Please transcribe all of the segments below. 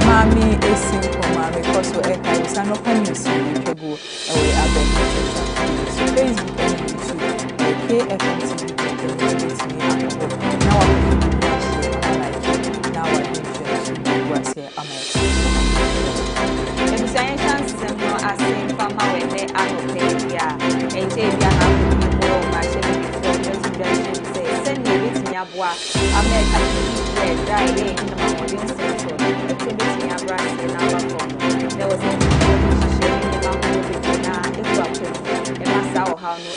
Maame Esi Nkrumah because we are no news in Kego away about Facebook and YouTube KFM TV now I was here America. The science no asking farmer when they are pay ya and JB and more machine before say send me with Nyabwa America dry in the modern central. There was a sharing the mountain between a master or how no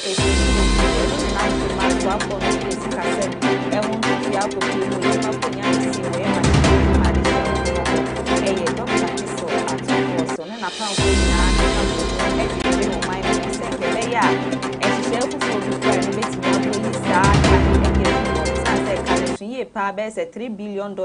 $3 billion.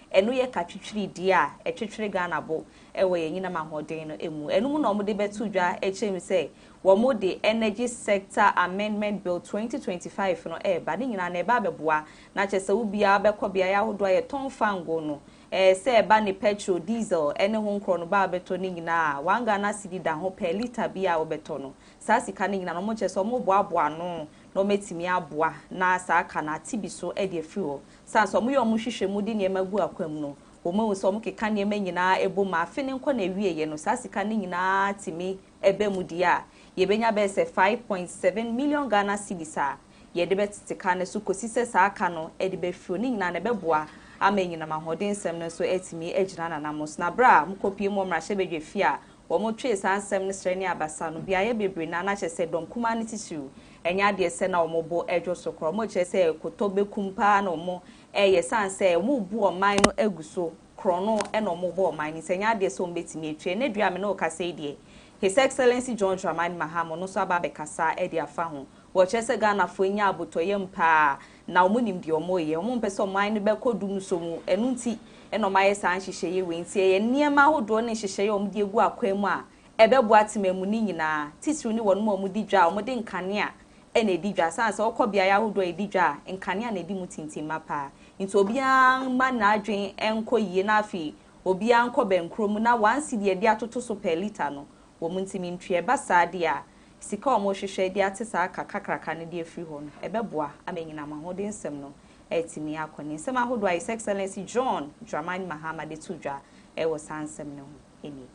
And we are catching dear, a tree ganabo, away in a mahodin, emu, and no de betuja, HM one more the Energy Sector Amendment Bill 2025 no but in an ebabua, not just a ubia becobia, who do a ton fangono, say banny petrol, diesel, any home chrono barbetoning na, one Ghana city down ho per liter beer or betono, sassy canning and almost as more bois no metimia bois, na sa cana tibiso edia fuel. Sanso mu yomushishe mudi niema gu akwam no wo ma so mu keka niema nyina ebo ma afene nkɔ na wie ye no sasika ne nyina timi ebe mudi a ye benya be se 5.7 million Ghana cedis a ye de betika ne so kosise sa aka no e de be fio ne nyina ne beboa ama nyina mahoden sem no so etimi agina na namos na bra mu kopie mu mra hye bedwe fi a wo mo twe san sem ne srani abasa no bia ye bebre na na hye se dom kuma ne tisiu enya de se na wo mo bo edwo so kro mo hye se kotobe kumpa na wo mo yes, and say, move bo mine no eguso, chrono, and no more mine, saying, I did so betting me, train, no Cassadi. His Excellency John Dramani Mahama, no Sababe Cassa, Edia Fahon, watches a gun of Funya, but to yam pa, now munim dio moye, one person mine, Belco dum so, and unti, and on my son, she say, win, say, and near my old one, she say, dear Guaquema, Ebe Boatime Munina, Tisuni one more mudija, modern cania. Ene dija sansa okobia ya hodo edija enkania na edimutinti mapa into obia man na adwen enko yie na afi obia enko benkrom na 1 cedi edi atoto so per liter no wo muntimi ntwe ba saade a sika omo hwehwe edi atesa aka kakraka ne de afri ho no ebeboa amenyina mahode nsem no etimi akoni nsem ahodo His Excellency John Dramani Mahama de tudwa e wo sansem no eni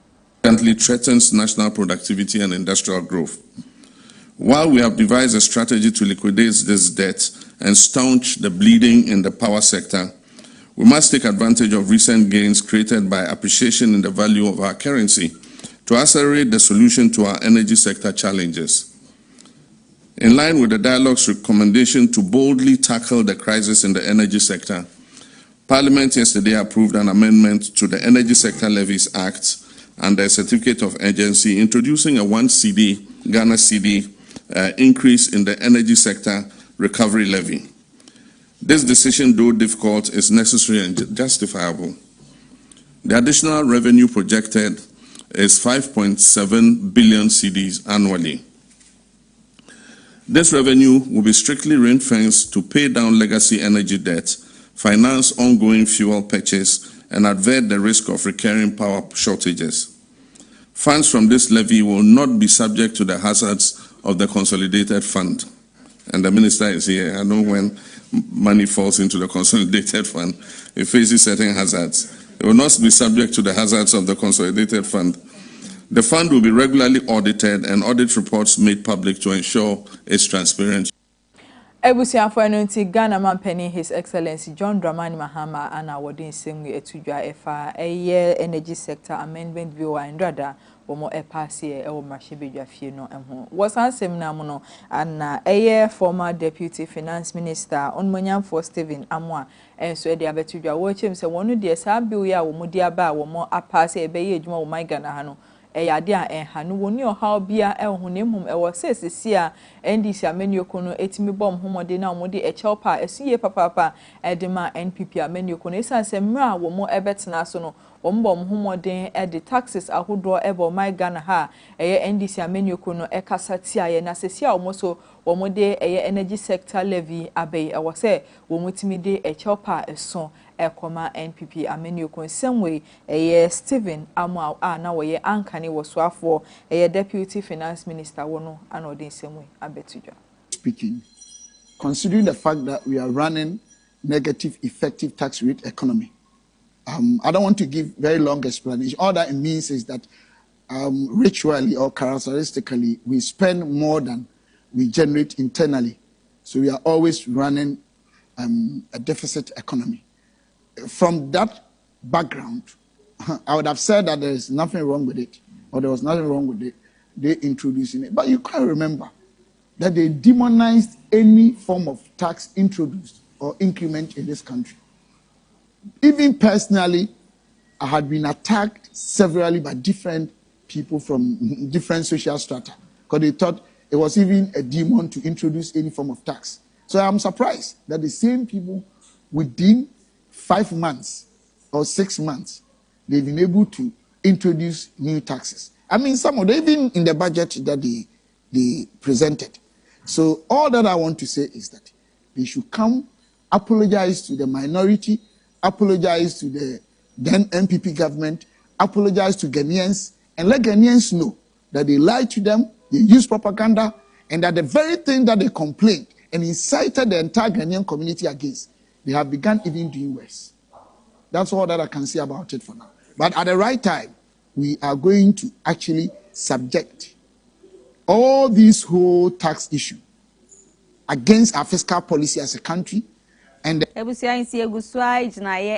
currently threatens national productivity and industrial growth. While we have devised a strategy to liquidate this debt and staunch the bleeding in the power sector, we must take advantage of recent gains created by appreciation in the value of our currency to accelerate the solution to our energy sector challenges. In line with the dialogue's recommendation to boldly tackle the crisis in the energy sector, Parliament yesterday approved an amendment to the Energy Sector Levies Act and a certificate of urgency introducing a 1 cedi, Ghana cedi, increase in the energy sector recovery levy. This decision, though difficult, is necessary and justifiable. The additional revenue projected is 5.7 billion cedis annually. This revenue will be strictly ring-fenced to pay down legacy energy debt, finance ongoing fuel purchase, and avert the risk of recurring power shortages. Funds from this levy will not be subject to the hazards of the consolidated fund. And the minister is here. I know when money falls into the consolidated fund, it faces certain hazards. It will not be subject to the hazards of the consolidated fund. The fund will be regularly audited and audit reports made public to ensure its transparency. Ebusiafo no nti Ghana Mampeni His Excellency John Dramani Mahama ana wodi nsemu etudwa efa energy sector amendment bill andrada womo epase ewo mrahye fie no ho wasansem na mo no ana former deputy finance minister onmonyamfo Stephen Amwa enso e de abetudwa wo chem se wonu de sa bill ya wo mudi aba womo apase ebeye adwuma wo my Ghana ha no eyade a enhanu woni ohaw bia ehunemmum ewo sesesi a NDC amenyoko no etimi bom homode na omode echelpa esiye papapa edema NPP amenyoko no esansemra wo mo ebetena so no wombom homode ede taxes ahodo ebo my Ghana ha NDC amenyoko no ekasati aye na sesi a omoso womode energy sector levy abey ewo se womutimi de echelpa eso ekoma NPP amenyoko nsemwe Stephen Amwa na woye ankane wosoafo deputy finance minister wono anodin semwe abetudwa. Speaking, considering the fact that we are running negative effective tax rate economy, I don't want to give very long explanation. All that it means is that ritually or characteristically we spend more than we generate internally, so we are always running a deficit economy. From that background, I would have said that there is nothing wrong with it, or there was nothing wrong with it, they introducing it. But you can't remember that they demonized any form of tax introduced or increment in this country. Even personally, I had been attacked severally by different people from different social strata, because they thought it was even a demon to introduce any form of tax. So I'm surprised that the same people within 5 months or 6 months, they've been able to introduce new taxes. I mean, some of them, even in the budget that they presented. So all that I want to say is that they should come, apologize to the minority, apologize to the then MPP government, apologize to Ghanaians, and let Ghanaians know that they lied to them, they used propaganda, and that the very thing that they complained and incited the entire Ghanaian community against, they have begun even doing worse. That's all that I can say about it for now. But at the right time, we are going to actually subject all this whole tax issue against our fiscal policy as a country. And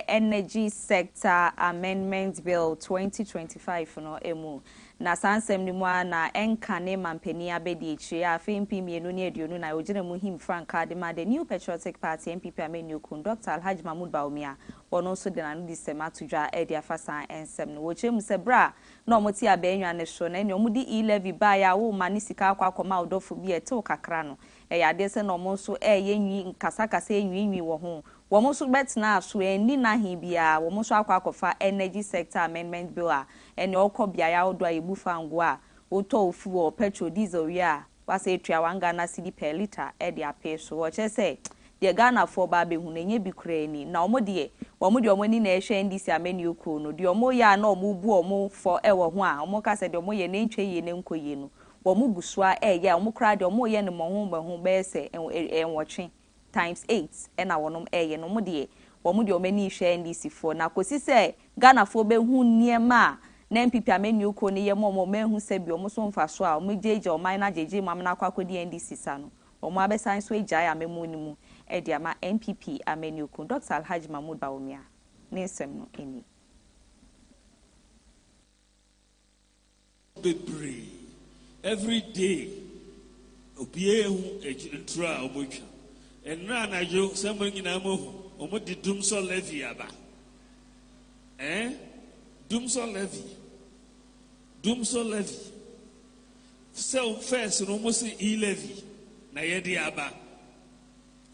energy sector amendment bill 2025 no emu na sansem ni mu na enkane mampeni abedi echi afi mp mienu ne aduonu na ogina mu him Frank Adema the New Patriotic Party MPP amenyoko Dr. Alhaji Mahmoud Baumia wono so de na no disema tudwa e dia fasa ensem no wo chem se bra na omoti abenwa ne so na ne omudi e-levy ba ya wo mani sika akwa odofo bi ete kakra no yade se no mo so yenwi nkasakasa yenwi wo ho wo mo so betna so eni na hi bia wo mo so akwa energy sector amendment bill a ene okobia ya odo ayebu fango a oto ofu petrol diesel wi a wase etua wanga na cedi per liter e de ape so wo che se de Ghana for ba be hu na nye bi kura ni na omo de omo ni na ehwe NDC ameni okro no de omo ya na omo bu omo for ewo ho a omo ka se de omo ye na ntwe ye na nkoye no womu gusua ya omu kra de omu ye ne mohun be se enwotwe times 8 na wonom ye no mu de womu de omani hwe NDC fo na kosi se Ghana fo be hu niema na MPP ameni uko ne ye mo mehu se bi omu so mfa so a omu jeje o man na jeje mam na kwakodi NDC sa no omu abesan so ejai amemu ni mu e de ama MPP ameni uko Dr. Alhaji Mahmoud Baumia ne nsem no eni every day, Opieu, a trial, and Rana, you, someone in Amo, Omo de Dumso levy aba. Dumso levy. So first, and almost e levy, Nayadi aba.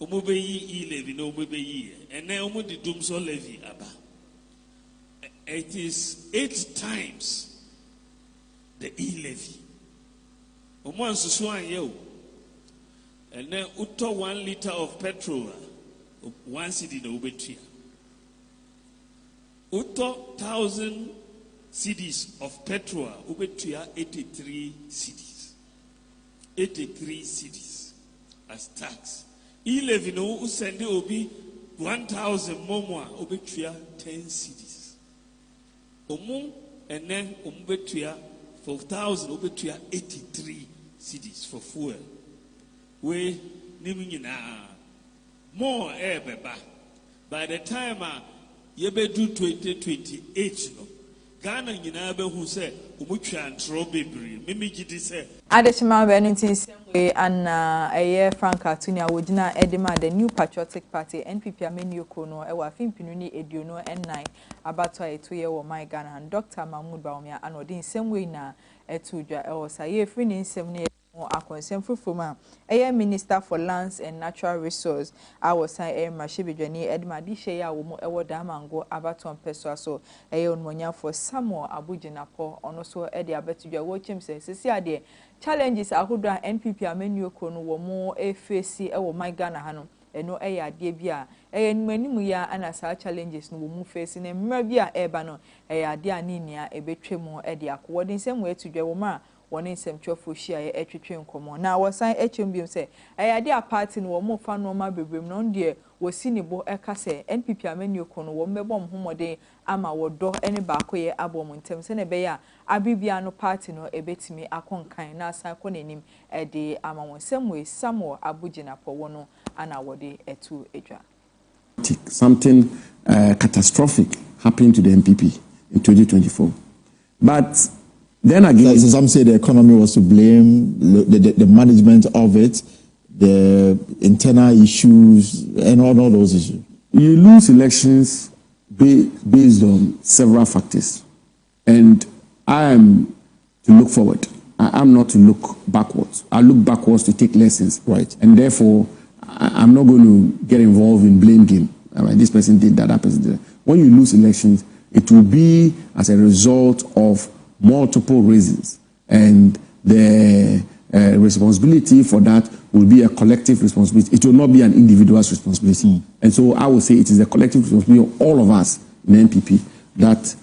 Omo be e levy, no be and then Omo de Dumso levy aba. It is 8 times the e levy. Omo nsusuan ye and then uto 1 liter of petrol 1 cedi na obetua uto 1,000 cedis of petrol obetua 83 cedis as tax e-levy no usende obi 1,000 momo obetua 10 cedis omo and then obetua for 1,000 obetua 83 cedis for fuel. We nyina more beba by the time yebedu 2028 no Ghana nyina behu se omutwa antro bebre mimi gidi se Adeshima Benington Semwe and a Franca Tunia Wodina Edema, the New Patriotic Party, NPP Amenio Kono, Ewa Fimpinuni Ediono N9, Abato a 2 year old my Ghana, and Dr. Mahmoud Baumia, and Odin Semwe na Etuja, Elsa, ye free in 7 years. A concern from a Minister for Lands and Natural Resources. I was saying, Mashibijani, Edma Dishaya, Womo Damango, Abaton Peso, a Monya for Samuel Abujinapo, on also Eddie Abetuja, watch him say, Cecilia, challenges are who NPP Amenio Kono, more FAC, or my Ghana Hano, and no air, dear Bia, and many muya and as our challenges no move facing a Mabia Ebano, a dear Nina, a betremo, Eddie, according some way to Jawoma. One in some chofu share a train common. Now was I HMB say, I idea party no more fun no my baby non dear was sinable a casse, NPP Amenio Kono, one me bomb homode, ama would door any backway abom in terms and a bear, Abibiano party no a bit me a conkin, now saconim a day among some way, some more Abujina Powono, and our day a 2 edra. Something catastrophic happened to the MPP in 2024. But then again, so some say the economy was to blame, the management of it, the internal issues, and all those issues. You lose elections based on several factors, and I am to look forward. I am not to look backwards. I look backwards to take lessons, right? And therefore, I'm not going to get involved in blame game. I mean, this person did that person did that. When you lose elections, it will be as a result of multiple reasons, and the responsibility for that will be a collective responsibility. It will not be an individual's responsibility. And so I would say it is a collective responsibility of all of us in NPP that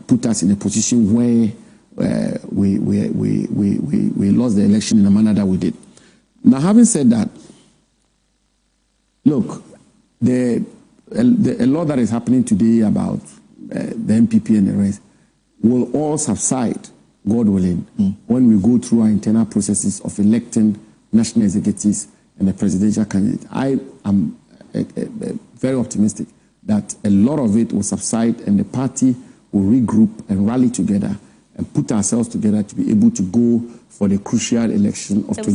put us in a position where we lost the election in the manner that we did. Now, having said that, look, a lot that is happening today about the MPP and the rest will all subside, God willing, when we go through our internal processes of electing national executives and the presidential candidate. I am very optimistic that a lot of it will subside and the party will regroup and rally together and put ourselves together to be able to go for the crucial election of 2020.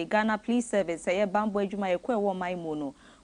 Ghana Police Service,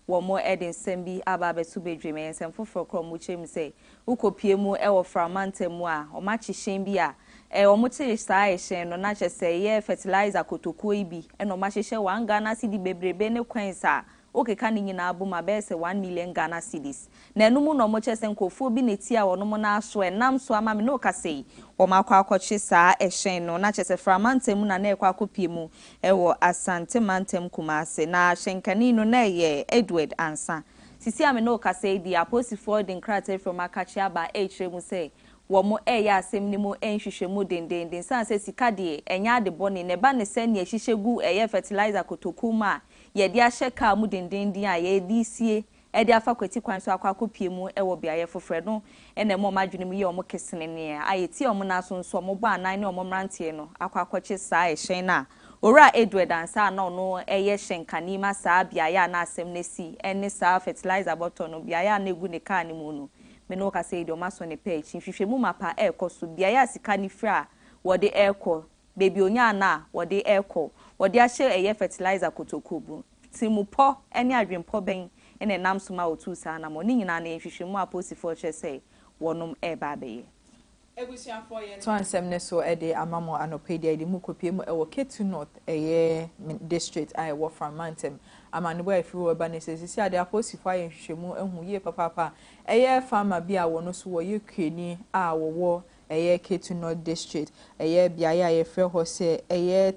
Womo Eden Sembi Ababe Subedrime and some for Cromuchim say, Uko Piemu, Ewa Framantemwa, or Machi Shambia, Omote Sai Shen, or Nacha say, ye fertilizer Kotokuibi, and Omashe 1 Ghana city baby bene quensa, okay, canning in Abuma Bess 1 million Ghana cities. Nenumu no moches and Kofu Binitia or Nomona Swe, Nam Swama no Kase, or Makwa Kochisa, a Shen, or Nacha Framantemuna Nequa Piemu, Ewo Asante Mantem Kumase, na Shenkanino Neye, Edward Ansa. Sisi ameno Kase, the apostle for the crater from Akachia by H. Remuse. Womo eya semnimo enhwehwemu dendenden san se sikade enya de bone ne ba ne sene hyehyegu eye fertilizer kotokuma ye de ahye ka mu dendenden a ye di sie e de afa kwati kwan so akwakopie mu e wo bia ye fofre no ene mo madwene mu ye omo kesene ne ayeti omo na so nso omo ba anan ne omo mrantie no akwakoche saa ehyen na ora Edward ansa na no eye hyenkani ma saa bia ya na asem ne si ene saa fertilizer bottle no bia ya na egu ne ka ne mu no Meno ka say do maso ne page nhwehwemu mapa ekoso bia ya sika ni fra wode eko baby onya na wode eko wode ahye eye fertilizer kotokobu timupo ene adwempo ben ene namsoma otu sa na mo ni nyina na nhwehwemu aposifo che say wonom eba beye Ebusiafo ye to ansem so ede amamo anopedia de mukopie mu ewo Ketu North eye district I wo from Mantem amanebo afiwo ba ne sisi ade aposifo ye hwehwemu ehu ye papa eye farmer bia wono so wo ye kwani a wo eye Ketu North district eye bia ye frɛ ho se eye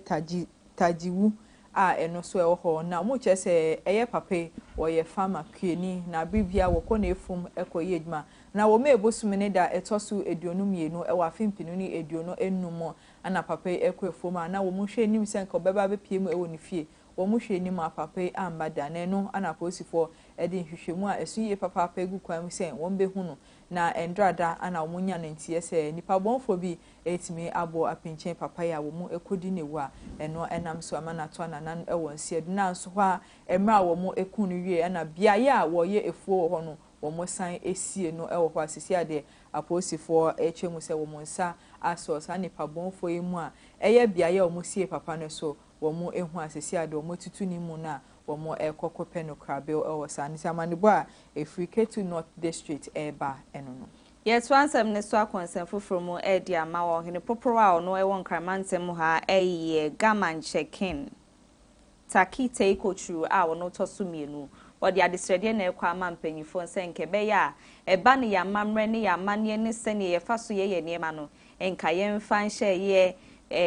tajiwu a eno so ewo ho na mo che se eye pape wo ye farmer kwani na bibia wo kɔ na efum ekoye adwuma na wo me ebosumene da etosu eduonu mienu e wa fimpinu ni eduonu ennumo ana papa ekɔ efom na wo mo hwe nim senka obeba be pie mu e wo ni fie wɔn hwɛ nim apapa yi amba da na no ana apolisifoɔ ɛde nhwehwɛmu a ɛso yie papa gu kwan mu sɛ wɔn bɛhu no na endrada ana wɔn nya ne ntie sɛ nipa bɔnfo bi etimi abo apinchen papa ya wɔn ekodi ne wa ɛno ɛnam so ama nato ananan ɛwɔ nsia du na nso hɔ a ɛmra a wɔn eku no wie ɛna biaye a wɔyɛ efuo wɔ hɔ no wɔn san esie no ɛwɔ hɔ asisi ade apolisifoɔ ɛkyɛ mu sɛ wɔn nsa asɔ saa nipa bɔnfo yi mu a ɛyɛ biaye a wɔn sie papa no so wɔn ehu asisi ade wɔn tutu ne mu na wɔn ɛkɔkɔpɛ no krabil ɛwɔ saa nisa manibɔ a efiri Ketu North District ɛba ɛno no. Yes, once I'm ne so akonsɛmfo from Eddie ama wɔ hene poporoa ɔno ɛwɔ Nkrumah nsɛm ha ɛyɛ gaman check-in taki take ochu a ɔno to so mienu wɔde adesrɛdeɛ na ɛkɔ ama mpanyifo nsɛ nkɛbɛyɛ a ɛba ne ya mamrɛ ne ya mane ne sɛne yɛfa so yɛ nneɛma no enka yɛmfa nhyɛ yɛ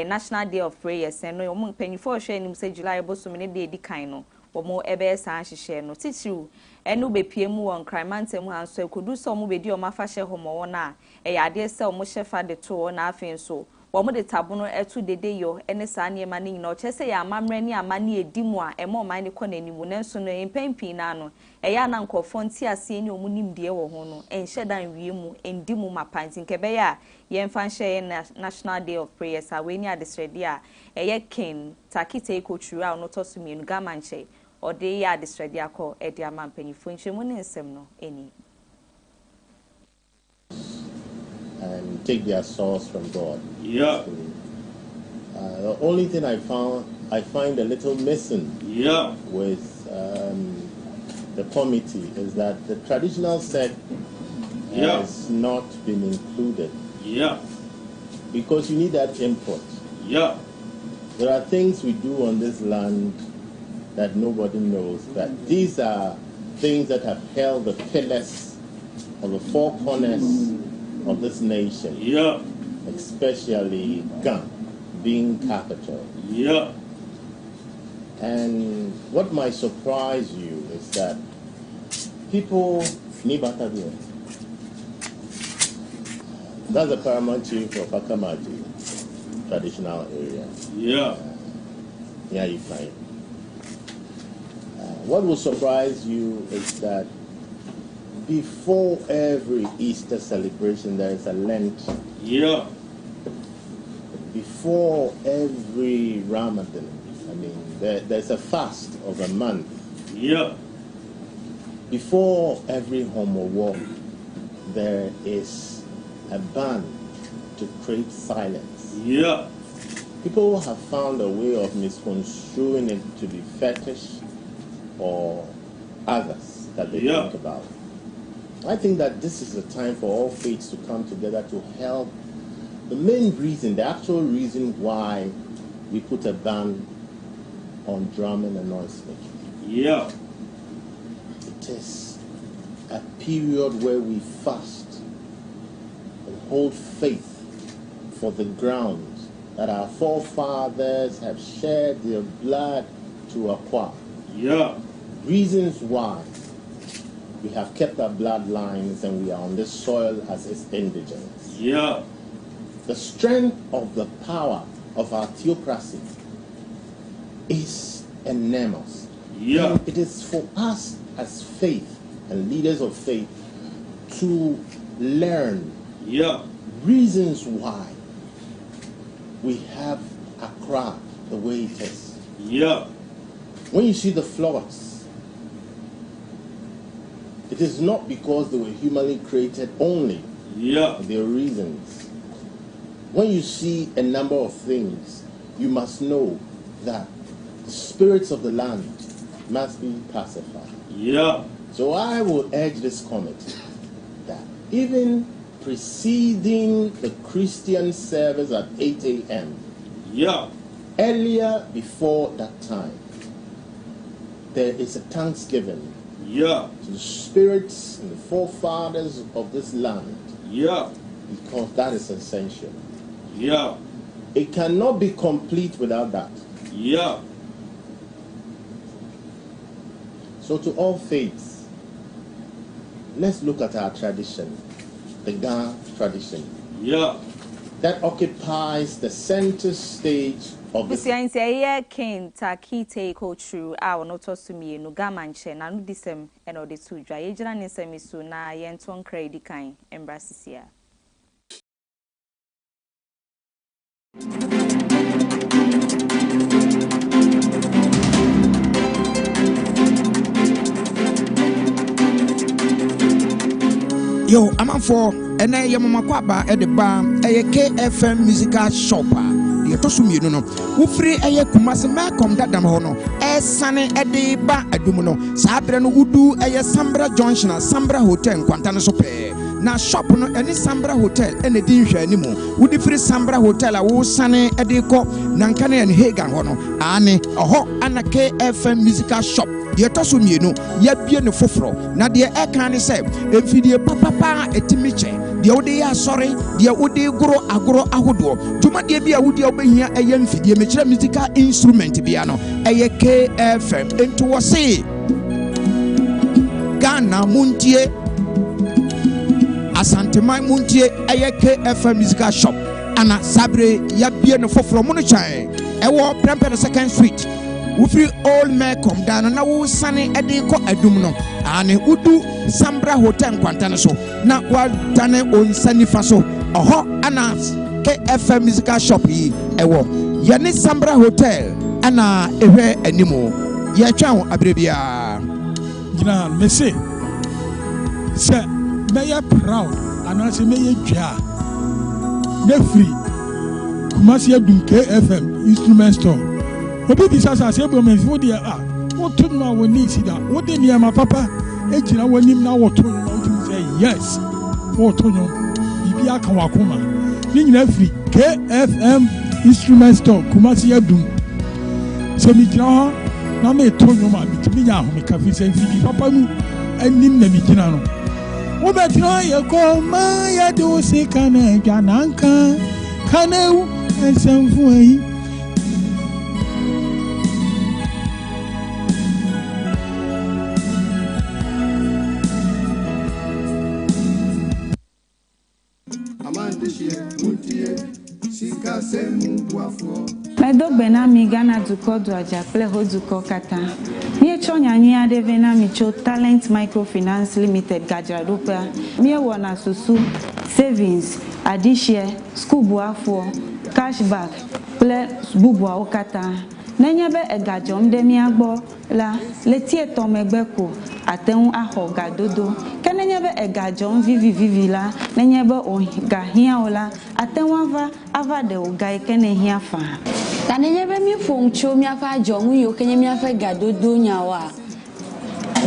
National Day of Prayers no ɔmo mpanyifo hwɛ anim sɛ July bosom ne de edi kan no wɔn ɛbɛyɛ saa hyehyɛ no titiriw ɛnu bepie mu wɔ Nkrumah nsɛm ha nso ekodu sɛ ɔmo bedi ɔmo afa hyɛ hɔ ma wɔn a ɛyɛ adeɛ sɛ ɔmo hyɛ fa de to wɔn afei nso wɔn de tabono ɛto dede yɔ ɛne saa nneɛma ne nyinaa ɔkyɛ sɛ yɛ amammerɛ ne amane edi mu a ɛmo ɔman ne kɔ n'anim nanso no mpɛn pii na no ɛyɛ ana nkɔfɔ nti aseɛ ne ɔmo nim deɛ wɔ ho no ɛnhyɛ dan wie mu ɛndi mu ma panti nkɛbɛyɛ a yɛmfa nhyɛ yɛ National Day of Prayers a wei ne adesrɛdeɛ a ɛyɛ ken takite ekoturu a ɔno tɔ so mienu gamankyɛ ɔde yɛ adesrɛdeɛ akɔ ɛde ama mpanyifo nhyɛmu ne nsɛm no ɛni. And take their source from God. Yeah. The only thing I find a little missing with the committee is that the traditional sect has not been included. Yeah. Because you need that input. Yeah. There are things we do on this land that nobody knows. That these are things that have held the pillars of the four corners of this nation, especially Ghana being capital. And what might surprise you is that people need Batavia. That's the paramount chief of Akamati traditional area. Here you find. What will surprise you is that before every Easter celebration, there is a Lent. Before every Ramadan, I mean, there's a fast of a month. Before every homo walk, there is a ban to create silence. People have found a way of misconstruing it to be fetish or others that they think about. I think that this is the time for all faiths to come together to help. The main reason, the actual reason why we put a ban on drumming and noise making. It is a period where we fast and hold faith for the ground that our forefathers have shed their blood to acquire. Reasons why we have kept our bloodlines and we are on this soil as its indigents. The strength of the power of our theocracy is enormous. And it is for us as faith and leaders of faith to learn reasons why we have Accra the way it is. When you see the floods, it is not because they were humanly created only. There are reasons. When you see a number of things, you must know that the spirits of the land must be pacified. So I will urge this committee that even preceding the Christian service at 8 a.m., earlier before that time, there is a thanksgiving to the spirits and the forefathers of this land, because that is essential. It cannot be complete without that. So to all faiths, let's look at our tradition, the Ghana tradition, that occupies the center stage of the... Busianse King Taki take true our not to me no gamanche na no disem and or the two dry ejana nisem isu na yenton credit kind embrasisia. Yo, I'm for and I am Makwaba at the bar, a KFM musical shopper. The Tosum, you know, who free a Kumasa Malcolm that Damono, a sunny at the bar at Dumuno, Sabran Udu, a Sambra Junction, Sambra Hotel, Quantana Sope. Now shop no any Sambra Hotel and a dinner anymore. Would the free Sambra Hotel a wo sunny at the co, Nankane and Hagan Hono, Annie, a hawk and a KFM musical shop. The Tosum, you know, yet be in the fofro. Now the air can say, if you papa a timiche, the Odia sorry, the Ode Gro Agro Ahudo, Tuma de Bia Woody obey here a young the mature musical instrument piano, a KFM into a say Ghana Muntie Asante Mai Muntie, a KFM musical shop, Anna Sabre Yabia no fofro Monochai, a war Premper second street. Wufi all me come down na wo sane ede ko adum no ane udu Sambra Hotel kwantane so na wa dane on sani fa so oho ana KFM musical shop yi ewo ye ne Sambra Hotel ana ehwe animo ye twa abrebia gina me say me proud ana se me ye dwa de free Kumasi adum KFM instrument store. Obi bisasa say bo me for there what to know we need see that what dey near my papa e gina wanim na what to know say yes what to know bibi aka wakoma ni nyina free KFM instrument store Kumasi adum so mi gina ho na me to know ma bitimi nya ho me ka fi say fi papa nu anim na mi gina no wo be tino ye ko ma ya do se kana jananka kanau ensamfu ayi. Medo benami Ghana duko duaja ple ho duko kata. Mie chonya nya de venami cho Talent Microfinance Limited Gajarupa. Mie wona susu savings, adishie, school buafo, cashback, ple bubua okata. Nenyebe egajom de miagbo la letie tomegbeko aten aho gadodo. Kenenyebe egajom vivi la nenyebe o gahia ola aten ava de ogai kene hia fa. Kanenyebe mi foncho mi afa jomu yo kenye mi afa gadodo nyawa.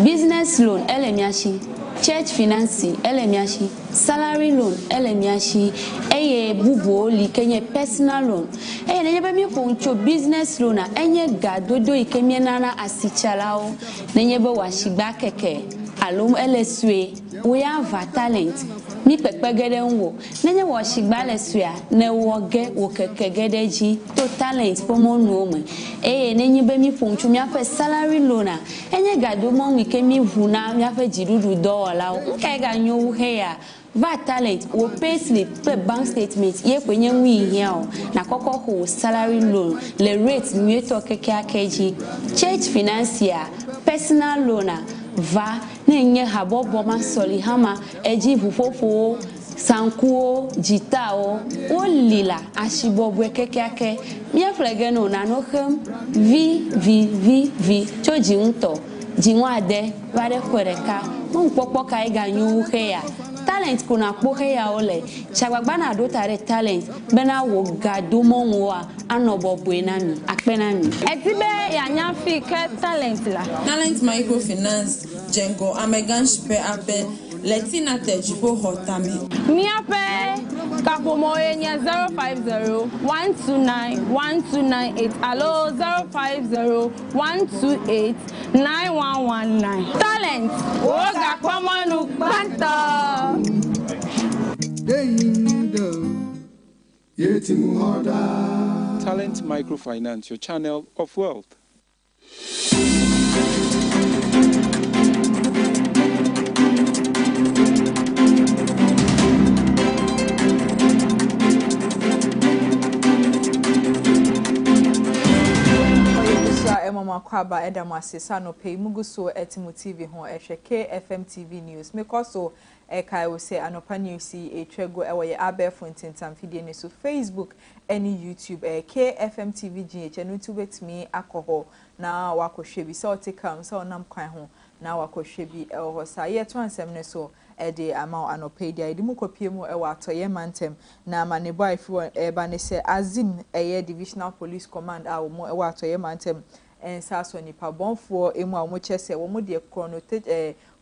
Business loan elemiashi, church financing elemiashi, salary loan elemiashi, eye bubo li kenye personal loan. Nenyebe mi foncho business loan enye gadodo ikemie nana asichalao nenyebe washiba keke alum LSwe we have talent mi pekpegede nwo nenye washigba LSwe ne woge wo kekegede ji to talent pomo nuome nenyebe mi foncho mi afa salary loan enye gado mo mi kemi vuna mi afa jirudu dola nke ga nyo he ya va talent wo pay slip pay bank statement ye kwenye nwi here na koko ho salary loan le rate mi to keke akeji church financier personal loan va nenye habobo masoli hama eji fufofo sankuo jitao olila ashibobwe keke ake mie flegeno na nohem v choji unto jinwade wade kwereka mpopo kai ganyu heya talent kuna kpohe ya ole chagbagba na do tare talent bena wo gado monwa anobo buenami akpenami Etibe ya nyafi ke talent la Talent Microfinance Jengo Amegan Shipe Ape Letina Tejibo Hotame Miape Kapomo Enya 050-129-1298 Allo 050-128-9119 Talent Woga Kwamanu Banta Talent Microfinance, your channel of wealth. mama kwaba edamase sa no pay muguso etimu TV ho ehwe KFM TV news mekoso kai wo say anopa news etwego ewoye abefo ntintam fidie ne so Facebook any YouTube KFM TV GH no tubetimi akoho na wakohwe bi so otikam so onam kwan ho na wakohwe bi ewo sa ye to ansem ne so ede ama anopa dia edi mukopie mu ewo atoye mantem na manebo ifu eba ne se Azim divisional police command a wo ewo atoye mantem ensaso nipa bonfo emu a mo chese wo mo de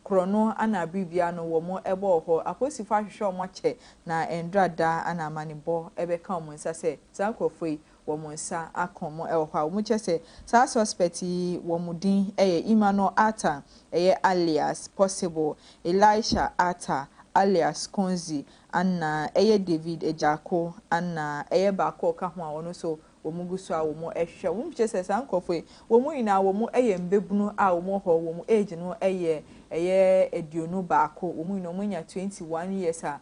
krono ana bibia no wo mo ebo ho aposifo ahwehwe mo che na endrada ana manebo ebe ka mo nsa se sankofoi wo mo nsa akomo ewo ho mo chese sa suspect wo mudin Imano Ata alias Possible Elisha Ata alias Konzi anna David Ejako anna bako ka ho a wono so womuguso a womo ehwe wo mchese sankofoi womo ina womo mbebunu a womo ho womo age no eduonu baako womu ina omunya 21 years a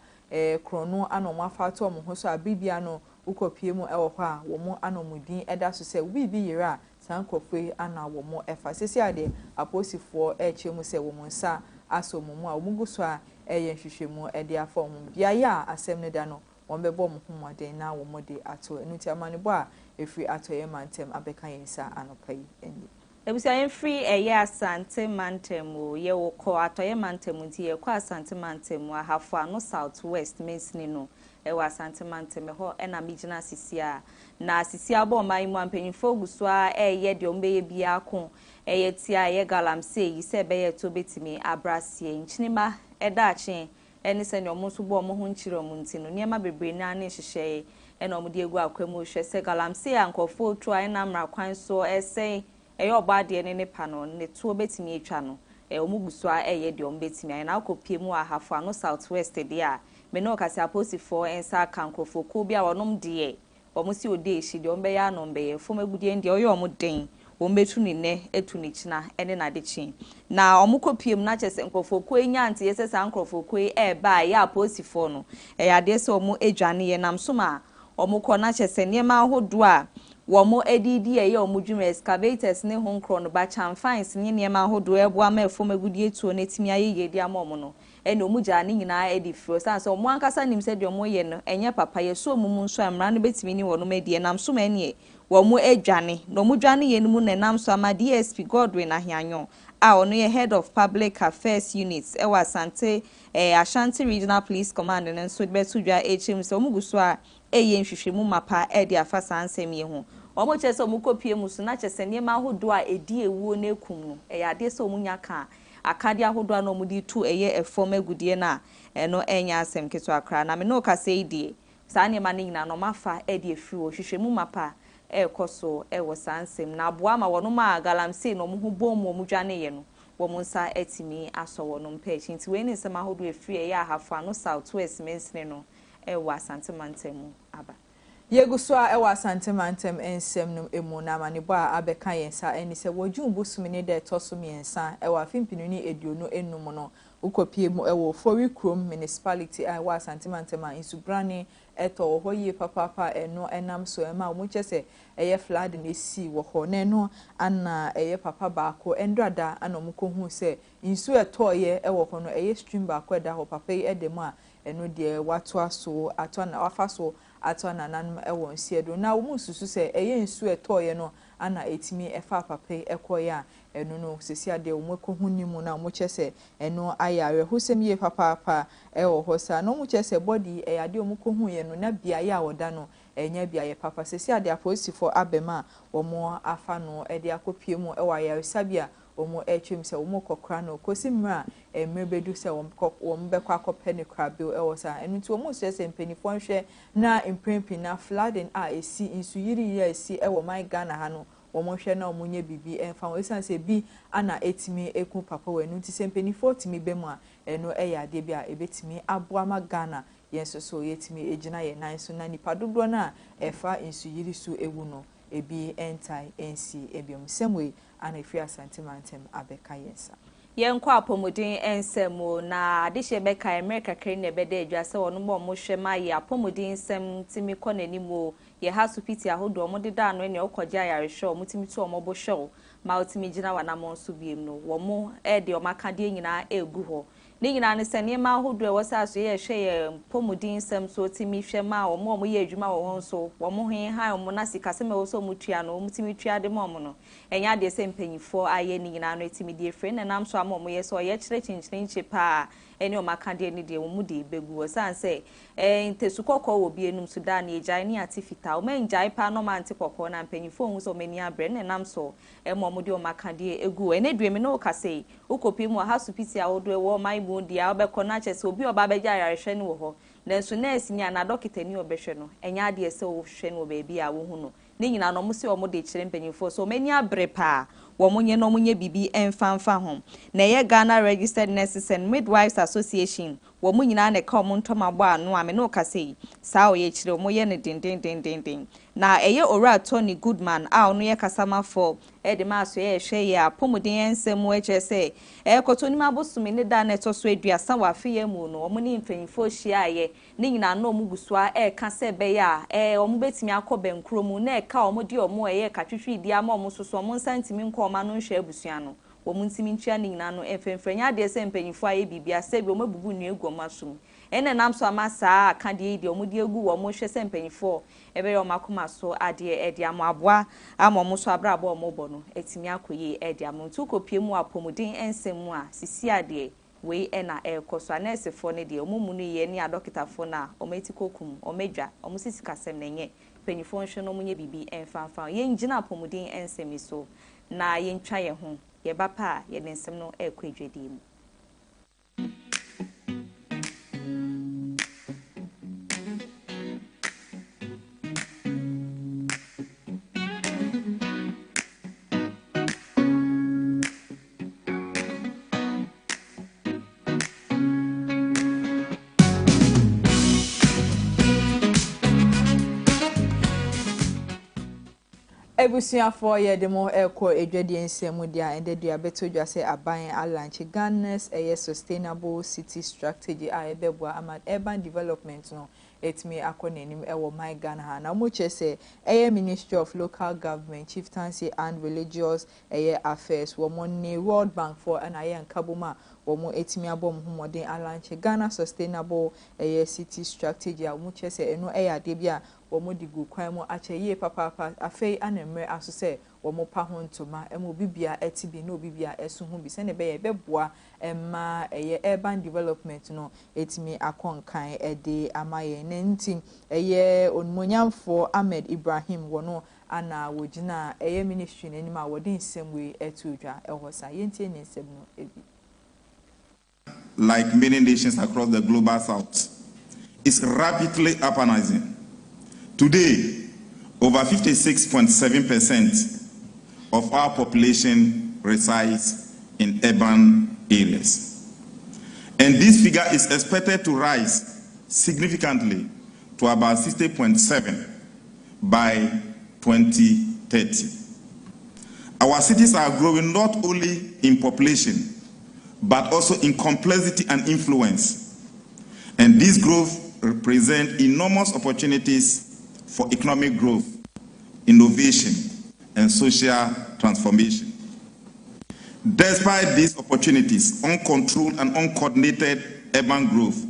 krono anomo afato omo ho so abibia no ukopie mu ewo ho a womo anomudin eda so se bibi yira sankofoi ana womo efa sesi ade aposifo echemu se womo nsa aso mumu a womuguso a nhwehwemu ede afa omo bia ya asem ne da no wombebo mo homoden na womo de ato enuti amanebo a efri atoye mantem abeka yensa anopai eni Ebusia free Asante Mantem ye wo ko atoye Mantem nti ye ko Asante Mantem ahafo no southwest mensini no wo Asante Mantem ho na migina sisia na sisia bo man mu ampanyifo guso a de ombeye bia ko tia ye galamse yi se be ye to betimi abrasie nchinima edaache eni se ne omo so bo omo ho nchire omo nti no niema bebre na ne hyehye na omo de egu akwemu hwe se galamse ankofo otu a na mra kwan so ese oba de ne pa no ne to betimi atwa no omuguso a de ombetimi na akopie mu ahafo no southwest de a me no kase aposifo ensa kankofo ko bia wonom de omusi ode eshi de ombe ya no mbe fom agudie de oyo omuden ombetu ni ne etu ni china ene na de chi na omukopie mu na chese nkofo ko enya ante yesesa nkofo ko ba ya aposifo no ya de se omu adwane ye nam so ma omukọ na chese niema ahodo a womo edidi omudwuma excavators ne honkro no ba chamfines ne niema ahodo ebo ama efom agudie tuo ne timi ayeye di amom no ene omugya ne nyina edi fro sanso omo ankasa nim se de omo ye no enye papa ye so omumu nso amra no betimi ni wono medie nam so ma ne womo adwane no omudwane ye no mu ne nam so ama DSP Godwin Ahianyo a ono ye head of public affairs units ewa Asante Ashanti Regional Police Command ne nso betudwa HM so omuguso a nhwehwemu mapa de afasa ansem ye ho omo chese omukopie muso na chese niema ahodo a edi ewuo na ekum no ade se omunya ka akade ahodo na omudi tu efom agudie na eno enya asem keto akra na me no ka sei die sa niema ne nyina no mafa de efiri wo hwehwemu mapa ekoso wo sansem na aboa ma wono ma galamse no mo ho bom wo mudwane ye no wo monsa etimi aso wono mpechi nti we ni nsema ahodo efiri ahafa no southwest mensene no ewa Asante Mantem aba yeguso a ewa Asante Mantem ensem no emu na manebo a abeka yensa eni se wodwun busumi de toso yensa ewa fimpinuni eduonu enum no ukopie mu ewo Fori Krom municipality a ewa Asante Mantem insubrani eto hoye papa eno enam so ema omuchese flood na esi wo ho na eno ana papa baako endrada ana omukohu se insu etoye ewo ho no stream baako eda ho papa yi edemu a eno de watu aso atona wafaso atona nanum ewo nsiedo na wo mususu se nsu etoye no ana etimi efa papa ekoye a eno no sesi ade wo mokohu nimu na mo chese eno ayare hosem ye papa ewo hosa no mo chese body ade wo mokohu ye no na bia ya woda no enya bia ye papa sesi ade aposifo abema wo mo afa no ede akopie mu ewa ya sabia omo etwem se omo kokra no kosimra emrebedu se wom bekwa akopɛ ne krabe ewosa enu nti omo se mpanifo nhwe na imprempi na flooding a esi insuyiri ya esi ewo my Ghana ha no omo hwe na omo nye bibi emfa wesan se bi ana etimi eku papa wenu nti se mpanifo timi bemu a eno ade bia ebetimi aboa ma Ghana yenso so yetimi ejina ye nan so na nipa dodo na efa insuyiri so ewu no ebi entai ensi ebiom semwe ana Afia Asante Mantem abeka yensa yenko apomodin ensemo na adihye beka America kre ne bede adwa se wono mo hwe ma ye apomodin ensem timi kɔ nanimo ye ha supiti ahodo mo deda no ne okɔgye ayarehwe mo timi tu omo bo hwe ma otimi gina wanamon so biem no wo mo de o makade nyina egu ho ne nyina ne sene ma hodo e wasa so ye hwe ye pomudin sam so otimi hwe ma wo mo ye adwuma wo ho so wo mo hen han mo na sika se me wo so mutua no mutimi tua de mo no enya de se mpanyifo aye ne nyina no etimi de frɛ na nam so am mo ye so ye kyerɛ chinchin pa eni o makade ni de wo mu de begu wo san se ntesu kokko wo bi enum Sudan e jai ni atifita o men jai pa no ma anti kokko na mpanyifo hu so mani abre ne nam so mo mo de o makade egu ene duemi no ka sei ukopi mu ha supiti a wodo e wo mai mu dia obekọ na chese obi oba beja yarehwe ni wo ho nanso nurse nya na doctor ni obehwe no enya de ese wo hwe no baabi a wo hu no ne nyina no mo se o mo de kyerɛ mpanyifo so mani abre pa wo munye no munye bibi emfanfa ho na ye Ghana Registered Nurses and Midwives Association wo munyina na ka mo ntomagbo anu ame no ka sei saa o ye kyerɛ mo ye ne den na eye ora Tony Goodman a ono ye kasama for de ma so ye hwe ye apomuden ensem wo eche sei kotoni mabosumi ne da na to so aduasa wa afia mu no omo ni mfanyifo hia ye ne nyina na omo gusua ka se be ya omo betimi akọ Nkrumah na ka omo de omo eye katwetwe di ama omo so omo nsantimi nkọ ma no nhwe abusua no wo muntimi ntua ne nyina no emfemfrenya de se mpanyifo aye bibia se bi omo bubu nu egu omo asum ene nam so amasa aka de di omo de egu wo mo hwe se mpanyifo ebe yo makoma so ade edi amo aboa ama mo so abrabo omo bo no etimi akoye edi amo ntu kopie mu apomuden ensemu a sisi ade we ena ekoso anesefo ne de omo mu no ye ne adokitafo na omo etikokum omedwa omo sisi kasem na nye mpanyifo nhwe no munye bibi emfanfa ye ngina apomuden ensemi so na ye ntwa ye ho ye bapa ye nsem no ekwadwedi mu. Ebusuafo ye de mo eko edwadi ensemu dia ende dua beto dua se aban alanche Ghana's sustainable city strategy a ebeboa ama urban development no etimi akonenim ewo my Ghana ha na mo chese Ministry of Local Government Chieftaincy and Religious Affairs wo mo ne World Bank for and nkaboma wo mo etimi abom humodin alanche Ghana sustainable city strategy a mo chese eno ade bia wo mo digu kwan mo ache ye papa afei anemre aso se wo mo pa ho ntoma emo bibia etibi na obibia esu hu bi se ne be ye beboa emma urban development no etimi akonkan ede amaye nenti onmonyamfo Ahmed Ibrahim wono ana wogina ministry n'anim a wodi nsem etudwa ehosa yentie ne nsem no ebi. Like many nations across the global south, is rapidly urbanizing. Today, over 56.7% of our population resides in urban areas. And this figure is expected to rise significantly to about 60.7 by 2030. Our cities are growing not only in population, but also in complexity and influence. And this growth represents enormous opportunities for economic growth, innovation, and social transformation. Despite these opportunities, uncontrolled and uncoordinated urban growth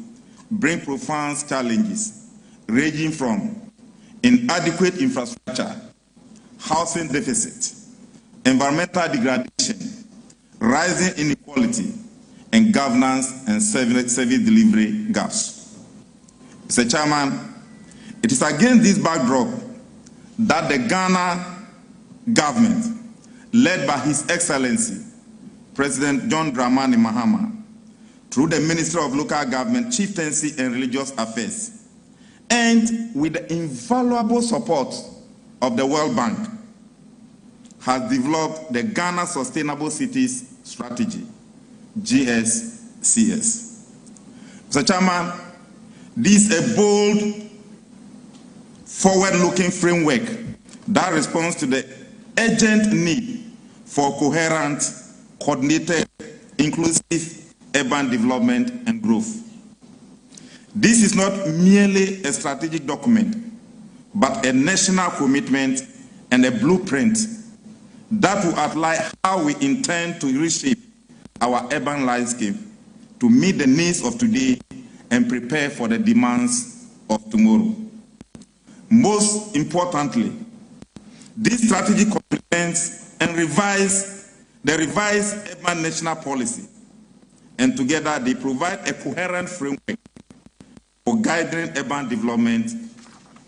bring profound challenges, ranging from inadequate infrastructure, housing deficit, environmental degradation, rising inequality, and governance and service delivery gaps. Mr. Chairman, it is against this backdrop that the Ghana government, led by His Excellency, President John Dramani Mahama, through the Ministry of Local Government, Chieftaincy and Religious Affairs, and with the invaluable support of the World Bank, has developed the Ghana Sustainable Cities Strategy, GSCS. Mr. Chairman, this is a bold, forward-looking framework that responds to the urgent need for coherent, coordinated, inclusive urban development and growth. This is not merely a strategic document, but a national commitment and a blueprint that will outline how we intend to reshape our urban landscape to meet the needs of today and prepare for the demands of tomorrow. Most importantly, this strategy complements and the revised urban national policy, and together they provide a coherent framework for guiding urban development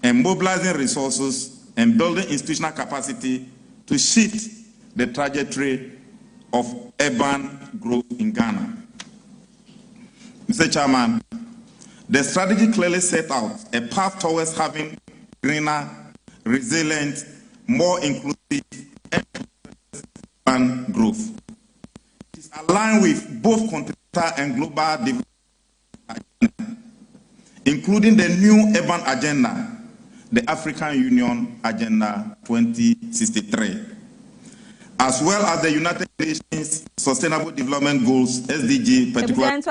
and mobilizing resources and building institutional capacity to shift the trajectory of urban growth in Ghana. Mr. Chairman, the strategy clearly set out a path towards having greener, resilient, more inclusive and urban growth. It is aligned with both continental and global development agenda, including the new urban agenda, the African Union Agenda 2063, as well as the United Nations Sustainable Development Goals, SDG, particularly.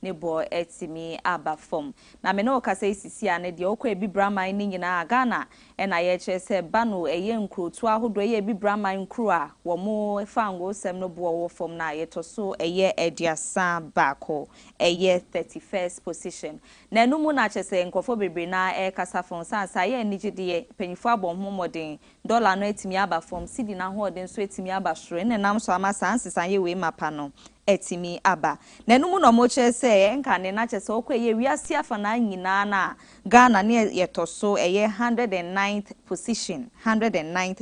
Nebo etimi aba form na me no kasa isisi ane de okọ ebi braman ni nyina Ghana e na ye chese bano eye nkrotu ahodo eye ebi braman nkru a wo mo fango sem no bo wo form na ye toso eye ediasa bako eye 31st position na enumu na chese nkofo bebre na e kasa fon sansa ye nigide penifo abom homoden dollar no etimi aba form sidi na ho den so etimi aba soro ne nam so ama sansa ye we mapa no etimi aba na enumu no mo chese enka ne na chese okọ ye wiase afa na nyina na Ghana ne yetoso eye 109th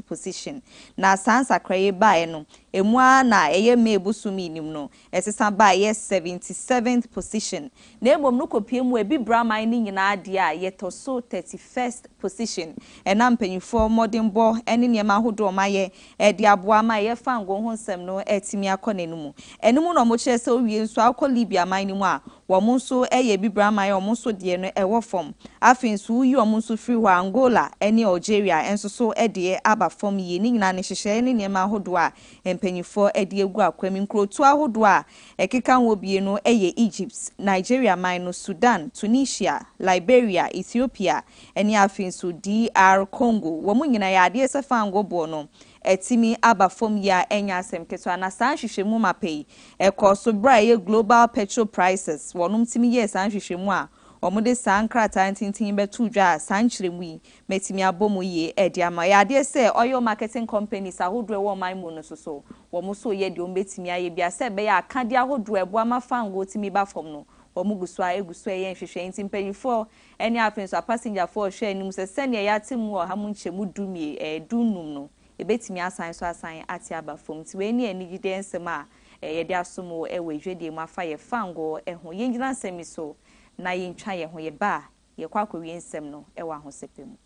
position na sansa kraye bae no emua na eye mebusumi nim no esesa bae 77th position na emom no kopie mu ebi braman ni nyina ade a yetoso 31st position ena mpanyifo modernbo ene niema hodo maye ede aboa ma ye fango ho nsem no etimi akọ nenumu enumu no mo chese owie nso akọ Libya man ni mu a wo mo nso eye bi braman wo mo nso de no ewo form afin so uyi wo mo nso free wa Angola ene Algeria enso so ede aba form ye ni nyina ne hyehyɛ ne niema hodo a empanyifo ede egu akwami nkrotu ahodo a ekeka wo bie no eye Egypt, Nigeria man no Sudan, Tunisia, Liberia, Ethiopia ene afin so DR Congo wo mo nyina ya ade se fango bo no etimi aba form ya enya asem keto na san hwehwemu mapei ekoso bra ye global petrol prices wonum timi ye san hwehwemu a omude san krata tintin betu dwa san kyeremu yi metimi abomu ye edi ama ya de se oil marketing companies ahodo e wo man mu no so wo mo so ye de ombetimi aye bia se be ya akade ahodo e bo ama fango timi ba form no omugusu a egusu ye nhwehwe ntin panyifo eni afin so passenger for hwe anim se sene ya timu o ha mu nchemu dumie dunum no ebetimi asan so asan ati aba fom ti we ni enigide nsem a ye de asomo e we hwede mu afa ye fango ho ye ngina nsem so na ye ntwa ye ho ye ba ye kwa akọwie nsem no e wa ho sepem.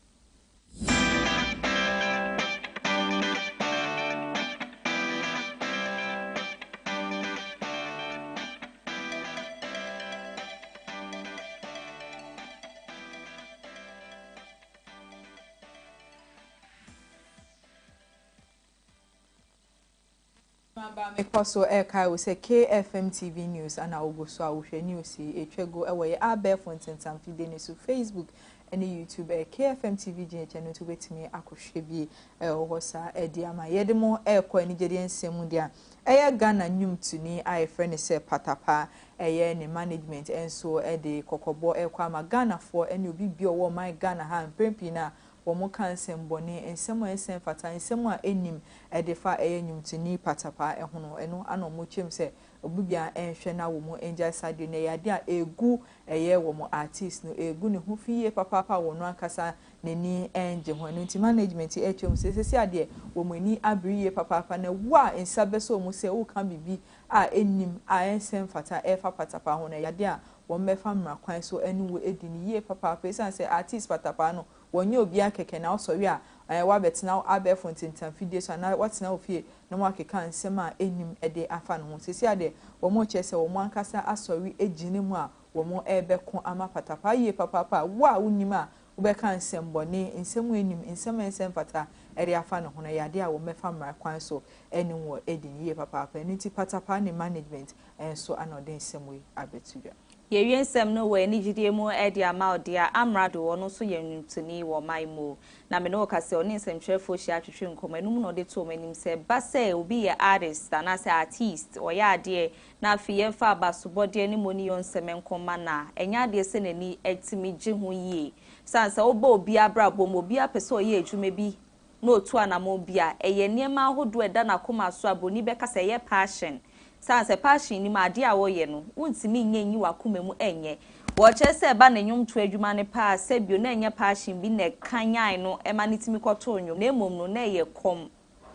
Because Eka will say KFM TV News and I will go so I will news etwego ewe abe fonten samfide ne so Facebook and YouTube KFM TV channel to betimi akohwe bi hosa ediama yedemo ekọ anigede nsem dia Ghana nyum tuni ai friend say patapa ne management enso de kokobo ekọ ama Ghana for ene obi bi owo my Ghana ha mprempi na womo kansem bone ensemo ensem fata ensemo a enim edefa nyumtini patapa ehono eno ano mo chem se obubia enhwe na womo enja sade ne yade a egu womo artist no egu ne ho fiye papa wono akasa neni enje ho no nti management chem se ade womo ni abriye papa na wa ensabeso mo se wo kan bibi a enim a ensem fata efa patapa ho na yade a wo mefa mra kwan so eni wo edini ye papa esan se artist patapa no wonye obi akeke na osori a wa betina abefo ntintan fidie so na watina ofie na mo akeka nsem a enim ede afa no sisi ade wo mo chese wo mo ankasa asori ejini mu a wo mo ebeko ama patapa ye papa wa unima wo beka nsem bone nsem enim nsem fata ere afa no hono yade a wo mefa mra kwan so enim wo edini ye papa nti patapa ne management enso anoden nsem we abetudwa ye yensem no we ni gidie mu e dia ma odia amrado ono so ye nwuntuni wo maimo na me no ka se oni nsɛmtwerɛfo hia atwetwe nkɔmɔ enum no de to manim sɛ ba sɛ obi ye artist na sɛ artist o ya ade na afi ye fa abasobɔde ni moni yon nsɛm nkɔma na enya ade sɛ nani etimi gye ho yie sansa oba obi abrabɔ mo obi apɛ sɛ ɔyɛ adwuma bi no otu anamo bia eye niema ahodo eda na koma so aboni beka se ye passion sanse passion ni ma ade a wo ye no wontimi nyenyi wakoma mu enye wo che se ba na nwom to adwuma ne pa se bio na enye passion bi na kanyan no e ma nitimi kwoto nwom na emom no na ye kom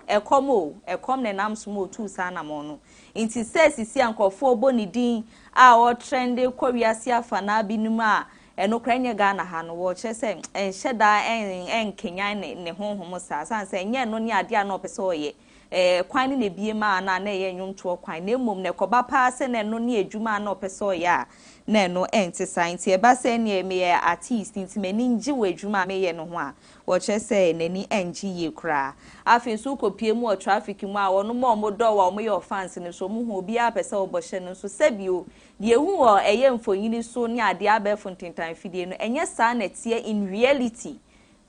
ekom na nam so mo tu sa na mo no inti se sisi ankofo oboni din a o trend kowiase afa na binum a eno kranye Ghana ha no wo che se enhyeda enkenyan ne honhom sa sanse enye no ne ade a no pese oye kwan ne bie ma na ye nwomto kwan na emom ne koba pa se ne no ne adwuma na opese oye a na no enti science e ba se ne me artist nti mani ngi wo adwuma me ye no ho a wo che se nani engi ye kra afi so kopie mu o traffic mu a wono mo do wa mo ye fans ne so mu ho obi a pese oboshe no so sebio de hu wo eye mfonyini so ne ade abefo ntintan fidie no enye sa na tie in reality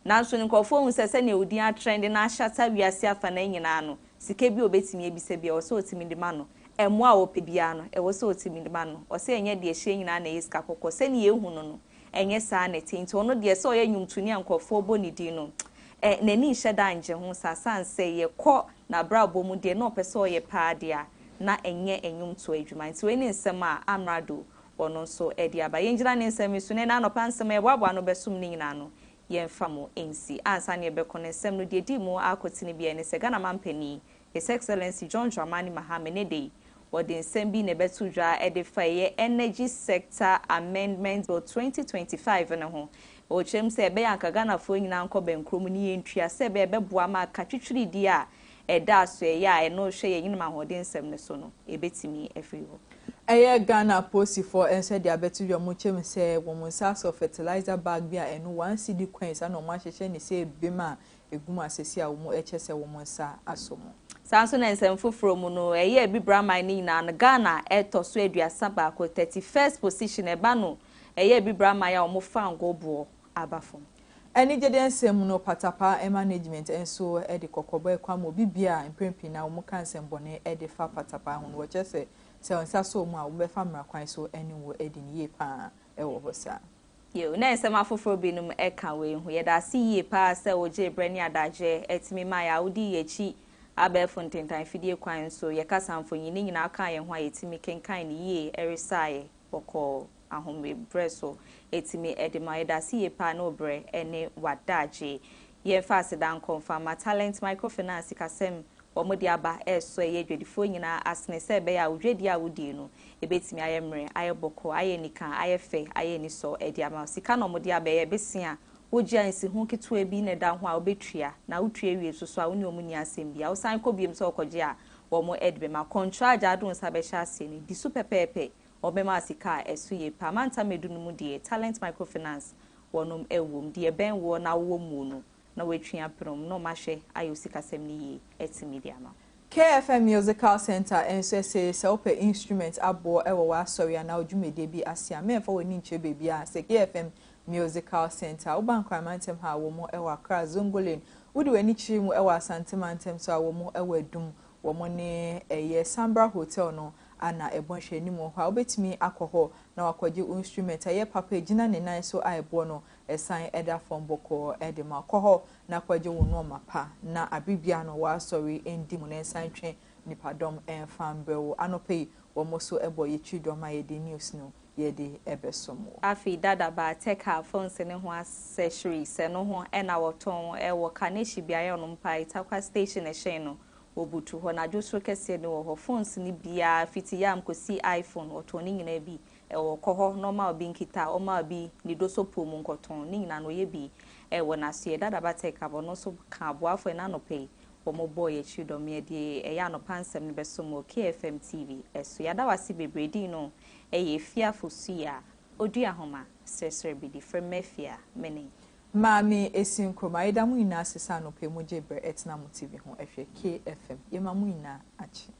nanso nkofo hu se ne odi a trend na ashata wiase afa na nyina no sike bi obetimi ebise bia o so otimi de ma no emu a opebia no e wo so otimi de ma no o se enye de ehye nyina na yeska kokko se ne yehu no enye sa na tinti ono de se o ye nwumtuni nkofo bo ni di no nani hyeda anje ho sasanse ye kɔ na brabo mu de no pese o ye paadia na enye enwumto adwuma nti we ni nsɛm a amrado ono so edi aba yengira ne nsɛm su ne na no pansɛm e boabo no besum ni nyina no yemfamo ensi ansa ne be kɔ ne nsɛm no de di mu akotini bia ne se Ghana mampani His Excellency John Dramani Mahama ne dey wodi nsɛm bi ne betu dwa edifa ye Energy Sector Amendment Bill 2025 ne ho o chem se be yanka Ghana fo nyina nkɔ benkrom ni yentua se be beboa ma katwitwiri di a eda so ya no hwe ye nyina mahode nsɛm ne so no ebetimi afiri ho Ghana Post for ense dia betu dwa mo chem se wo mo sa so fertilizer bag bia eno 1 cedi coins ana mo ahyehye ne se bema eguma asesi a wo mo eche se wo mo sa asomo sanso na nsɛm foforo mu no bi brama ni na Ghana eto so aduasa ba ko 31st position eba no bi brama ya wo mo fa ngobo abafom eni jede nsɛm no patapa management enso de kokobo ekwamo bibia emprempi na wo mo kan nsɛm bone de fa patapa ho wo che se onsa so mu a wo be fa mra kwan so eni wo edi ni ye pa wo ho sa yo na nsɛm afoforo binum eka we hu ye da si ye pa se wo je brani adaje etimi ma ya odi yechi abefo ntentan fidie kwan so ye kasamfo nyini nyina aka ye ho ayetimi kenkan ni ye erisaye boko ahome breso etimi edema ye da si ye pa no bre ene wadaje ye fa sedan confirm talent microfinance kasem omodi aba eso ye dwedifo nyina asne se be ya odwedi a wodi no ebetimi ayemre ayeboko ayenika ayefe ayeniso ediama sika no omodi aba ye besia ogia nsi hu ketua bi ne da ho a obetua na wotua wie so a woni omuni asem bia wo san kɔ biem se okoje a wo mo edbe ma contract adun sa be hya ase ni di super pepe obema sika esu ye pamanta medunu mu de talent microfinance wonom ewom de ben wo na wo mu no na wetwia prom no mahwe ayo sika sem ni ye etimi dia ma KFM Musical Center enso se ope instrument abo ewo wa sorry na odwumede bi asia me fa woni nche bebi a se KFM Musical Center uban kwamantem ha wo mo ewa Accra Zongolen wudi weni chiri mu ewa Asantemantem so wo mo ewa Adum wo mo ne Sambra Hotel no ana ebonhwe ni mo ha obetimi akoho na wakoje instrument aye papa ejina ne nan so aibo no esan eda from boko edema akoho na kwaje wo no mapa na abibia no wa sorry endi mu ne san twen nipadom enfambewo anope wo mo so ebo ye twidoma ye de news no ye de ebesomo afi dada ba teka phones ne ho accessories se no ho ena woton ewo kaneshi bia ye no mpa itakwa station e hyen no obutu ho na joso kese ne wo ho phones ni bia fiti yam kosi iPhone oton ni nyina bi ewo koho normal bi nkita o ma bi ni doso pomu nkoton ni nyina no ye bi ewo na so ye dada ba teka bo no so ka aboafo na no pay omo boy e chidom ye de eya no pansem ne besomo KFM TV eso yada wasi bebredi no Afia Fosuah Oduahoma Sresrebidi from Afia many Maame Esi Nkrumah ida mu ina asesa no pe mo jebre etna mo TV ho ehwe KFM yema mu ina achi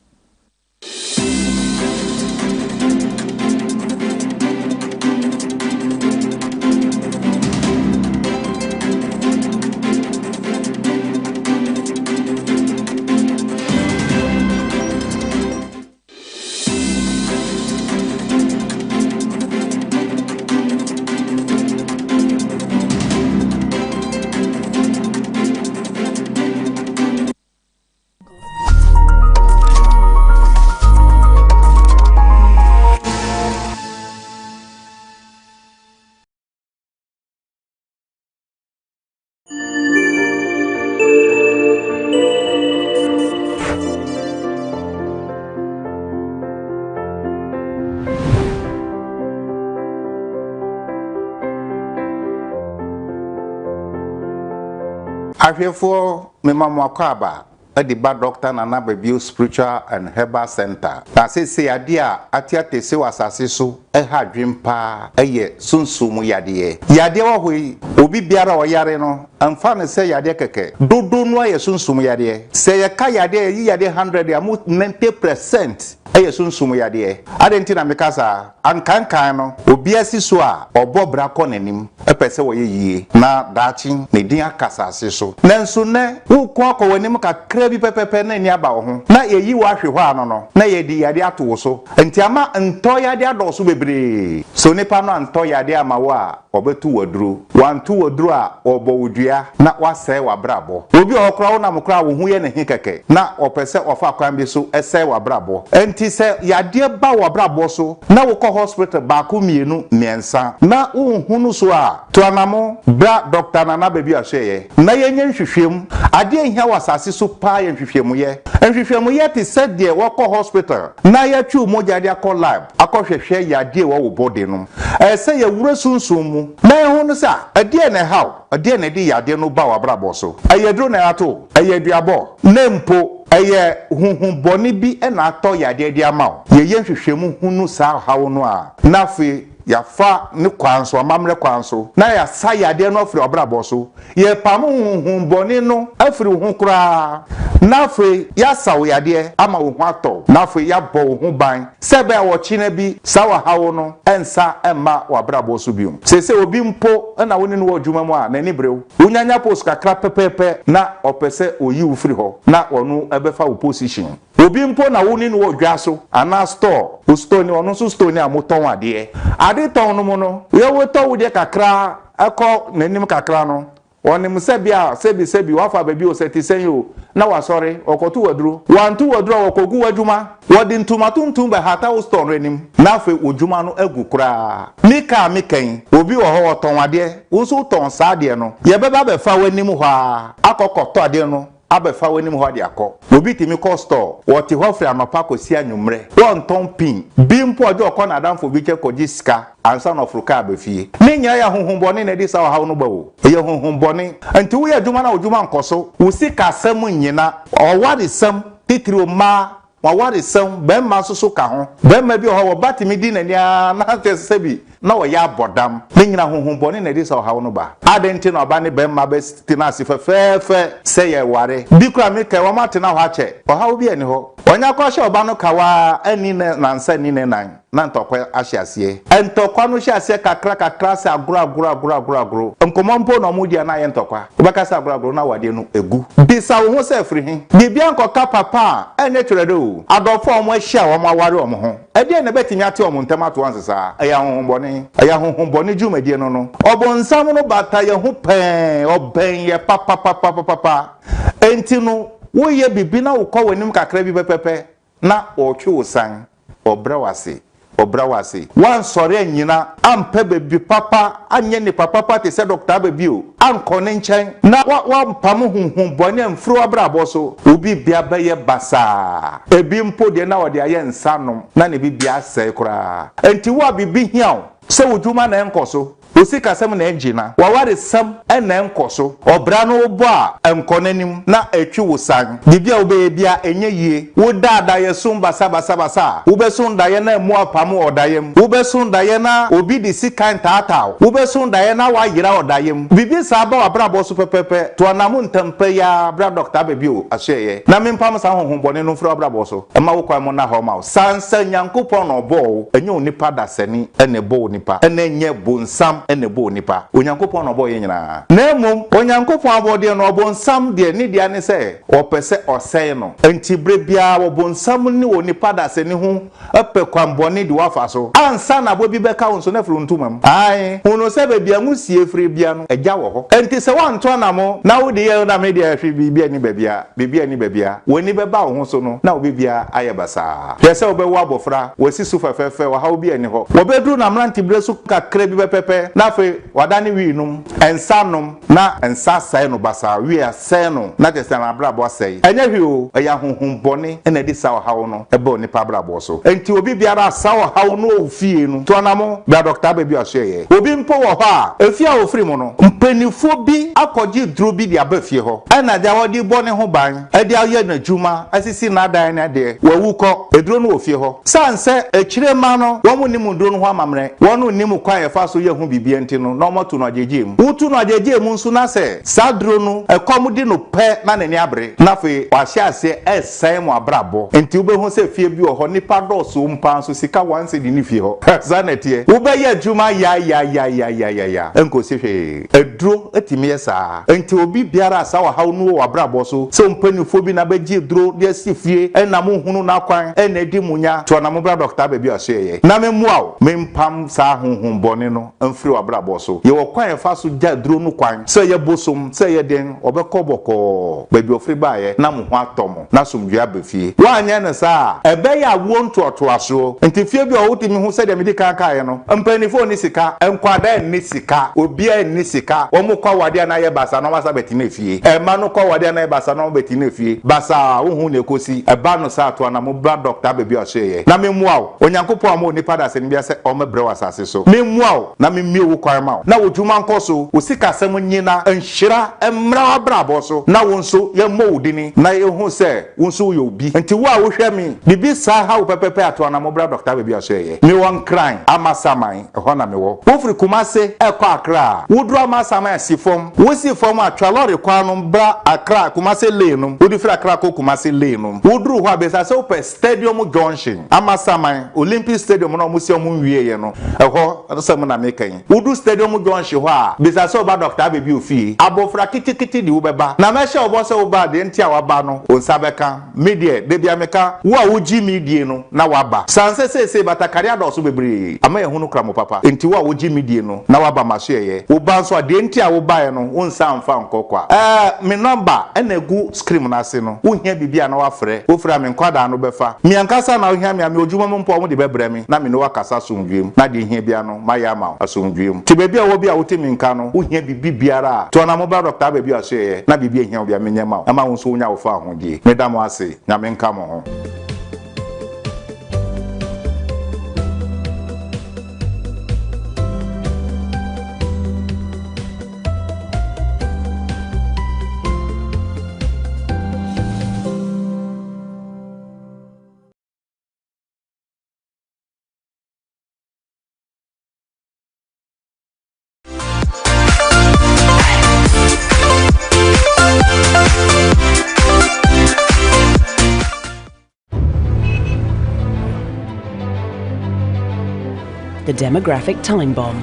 Ahwefo me mamwakwaba the bad doctor na Nabebio Spiritual and Herbal Center. Na se ade a atiate se wasase so ha dwempa eye sunsumu yade. Yade wo hoi obi biara o yare no amfa ne se yade keke. Dodo no aye sunsumu yade. Se ye ka yade yi yade 100 amu 90% aye sunsumu yade. Adenti na mekasa ankankan no obi asiso a obobra ko nanim epese wo yeye na dachi ne din akasase so. Nanso ne wo ko akwanim kakra bi pepepe na ni aba wo ho na yeyi wo ahwe ho ano no na ye di yade ato wo so enti ama nto yade adoso bebre so nipa no anto yade ama wo a obetu waduro wantu waduro a obo wodua na wasɛ wabrabo obi okra wo na mokra wo hu ye ne hekeke na opese ofa kwan bi so ɛsɛ wabrabo enti sɛ yade ba wabrabo so na wo kɔ hospital ba ko mienu miensa na wo hu no so a to anamo bra doctor na baby ahweye na yenye nhwehwem ade ehia wasase so pa ye nhwehwem ye te said de wo kɔ hospital na ya twu mogya de akɔ lab akɔhwehwɛ yade wo body no ɛsɛ ye wura sunsun mu na hu no sa ade na how ade na de yade no ba wabrabo so ayedro na ato ayeduabo nempo eye hunhun boni bi na ato yade de ama ye nhwehwem hunu sa hawo no a na fe ya fa ne kwanso amamre kwanso na ya sa yade no afri obrabo so ye pam hunhun boni no afri hu kura na fe ya sawo yade ama wo hu ato na fe ya bo hu ban sebe wo chine bi sawa hawo no ensa emma wabrabo so bium sese obi mpo na woni no adwuma mu a na ni brew unyanya post kakra pepepe na opese oyi wo fri ho na onu ebefa wo position obi mpo na woni no odwa so ana store o store ni onu so store ni amoton ade ton no mo no we woto wo de kakra akọ nanim kakra no wonim sebia sebi wafa baby o seti senyo na wasori okotu waduro wantu waduro okogu wadwuma wodi ntuma tuntum ba hata wo store nim na fe odwuma no agu kra mikan obi wo ho ton ade wo so ton sa ade no ye beba be fa wanim ho a akokoto ade no abefa wani mu hodi akọ obi timi call store woti ho fri amapa kosi anwumre won ton pin bimpo ojo okọ na adamfo bi che koji sika ansa no fruka abefie ni nya ya honhombone na di sa ha no bawo ye honhombone anti wo ya dwuma na odwuma nkoso wo sika sam nyina o wade sam titiri ma wa wade sam be ma so ka ho be ma bi ho wo batimi di na nia na tesebi na wo ya bodam ni nyina honhombone na di sa ha no ba adenti na oba ne be ma be tinasi fefe se ye ware bi kura mi kai wa mate na ho ache o ha obi ani ho onya kwa hye oba no kawa ani na nsa ni ne nan na ntokwa ahyiase entokwa no hyiase kakra se agro nkomompo na omudia na ye ntokwa obaka se agro na wade no egu bisa wo ho se free hin bibia nkoka papa enye tweredo adofo omo ahia wo maware omo ho ade na betimi ate omo ntamato ansesa aya honhombone dwumadie no obonsam no bata ye ho pen oben ye papa enti no wo ye bibi na wo kọ wanim kakra bi pepepe na otwe wosan obrawase wan sore anyina ampe bebi papa anye ni papa te se doctor bebi o anko ne nchen na wa mpam hunhun bone amfuru abrabo so obi bia baye basa ebi mpo de na wode aye nsanom na ne bibia sai kura enti wo bibi hiaw se wodwuma na enkoso osika sem na engina waware sam na enkoso obra no bo a enkonanim na atwi wosan bibia obe bia enye yie wo dada ye sum basa wo be sum da ye na mu apam odayem wo be sum da ye na obi di sikan taataw wo be sum da ye na wa yira odayem bibi sa ba wabrabo so pepepe to anamu ntampe ya bra doctor bebio ahye na mempam sa honhombone no fro wabrabo so ema wo kwa mo na ho ma sansa nyankopon no bo enye onipa dasani ene bo onipa ene nye bonsam ene bo nipa onyankopon no bo ye nyina na emom onyankopon abode no obonsam de ni dia ne se opese osei no entibre bia obonsam ni onipa da se ni hu epe kwambone di wafa so ansa na bo bi beka wonso na fru ntumam ai hono se be bia musie fre bia no eja wo ho enti se wanto na mo na wo de ye na me de ahwe bibia ni babia woni be ba wo ho so no na obi bia ayebasa yese obe wo abofra wasi su fefefe wa ha obi ani ho wo bedru na mranti bre so kakra bi pepepe na fe wadani wi num ensa num na ensa sai no basa wi asai no na te sana brabo sai enya hwi o eya honhom bone na di saw hawo no ebe oni pa brabo so enti obi biara saw hawo no ofie no to anamo bia doctor baby ahye obi mpo wo ho a efia ofri mo no mpanifo bi akogi duro bi di abafie ho na dia wodi bone ho ban ade aye na juma asisi na dan na de wawuko eduro no ofie ho sanse echire ma no wo nim duro no ho amamre wonu nim kwa yefa so ye hu bibie enti no na moto no ajejem utu no ajejem nso na se saduro no ekomudi no pe na nani abre na fe wahye ase esai mo abrabo enti ube hu se fie bi ho nipa doso mpa so sika wanse di ni fie ho zanetie ube ye juma ya enko se hwe eduro etimi yesa enti obi biara asa wa hawo no wabrabo so mpanifo bi na beji duro de asifie na mo hunu na kwan na di munya to na mo bra doctor baby ahye na me muaw me mpam sa honhom bone no amfiri wabrabo so ye wo kwan fa so ja duro no kwan se ye bosom se ye den obekoboko baby ofri baaye na mo ho atomo na somdua befie wa anya na sa ebe ya wo ntoto aso enti fie bi o wotimi hu se de medi kan kae no mpanifo ni sika enkwada ni sika obia ni sika wo mo kwa wade na ye basa no masa beti na fie ma no kwa wade na ye basa no beti na fie basa wo hu ne kosi eba no sa to na mo bra doctor baby ahye na me muaw onyankopon ama oni pada se ne bia se o mebre wasase so me muaw na me mie wo kwan ma na woduma nkoso wo sika sem nyina enhira emra wabrabo so na wo nso ye modini na ye hu se wo nso yo bi enti wo a wo hwe me bibi sa ha wo pepepe ato na mo bra doctor baby ahye me won cry amasaman ho na me wo ofri kumase ekwa akra wo dro amasaman asifom wo sifom atwa lori kwa no bra akra kumase lenum wo di fra akra ko kumase lenum wo dro ho abesa se ope stadium junction amasaman olympic stadium no musi omu wie ye no eho se mo na me kan wo du stadium junction ho a besa se oba doctor baby ofie abofra kitikiti di wo beba na me hye obo se wo ba de ntia wa ba no onsabeka media de bia meka wo a wo ji media no na waba sanse se batakari adoso bebre ama ye hunu kramo papa enti wo a wo ji media no na waba maso ye wo ba so de ntia wo ba ye no onsa amfa nkokwa me number na egu screen na se no wo hia bibia na wafre wo fra me nkwada no befa mi ankasa na wo hia me ojuma mpo mo de bebre me na me no wakasa somdwem na de hia bia no maya ma asomdwem ti bebia wo bia wo temi nka no wo hia bibiara to na mo ba doctor bebia aso ye na bibia hia wo bia me nyama ama wo so wonya wo fa hodie me da mo ase na me nka mo ho. The demographic time bomb.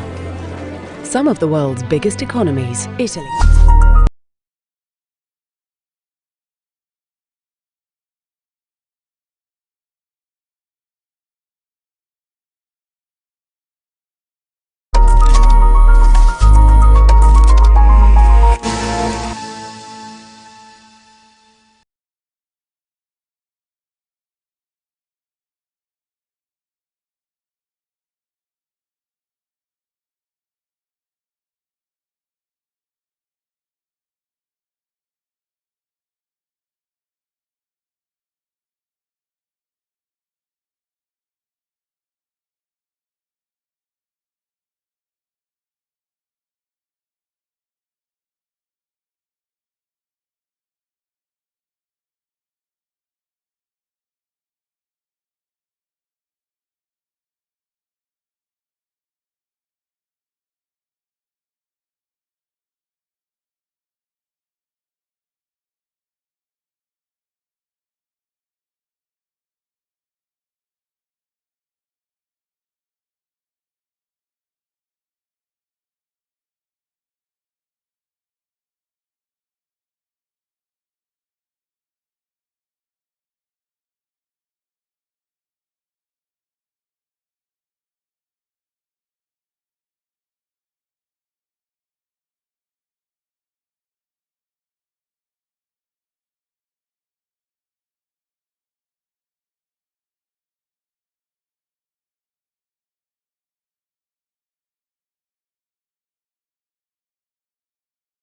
Some of the world's biggest economies, Italy,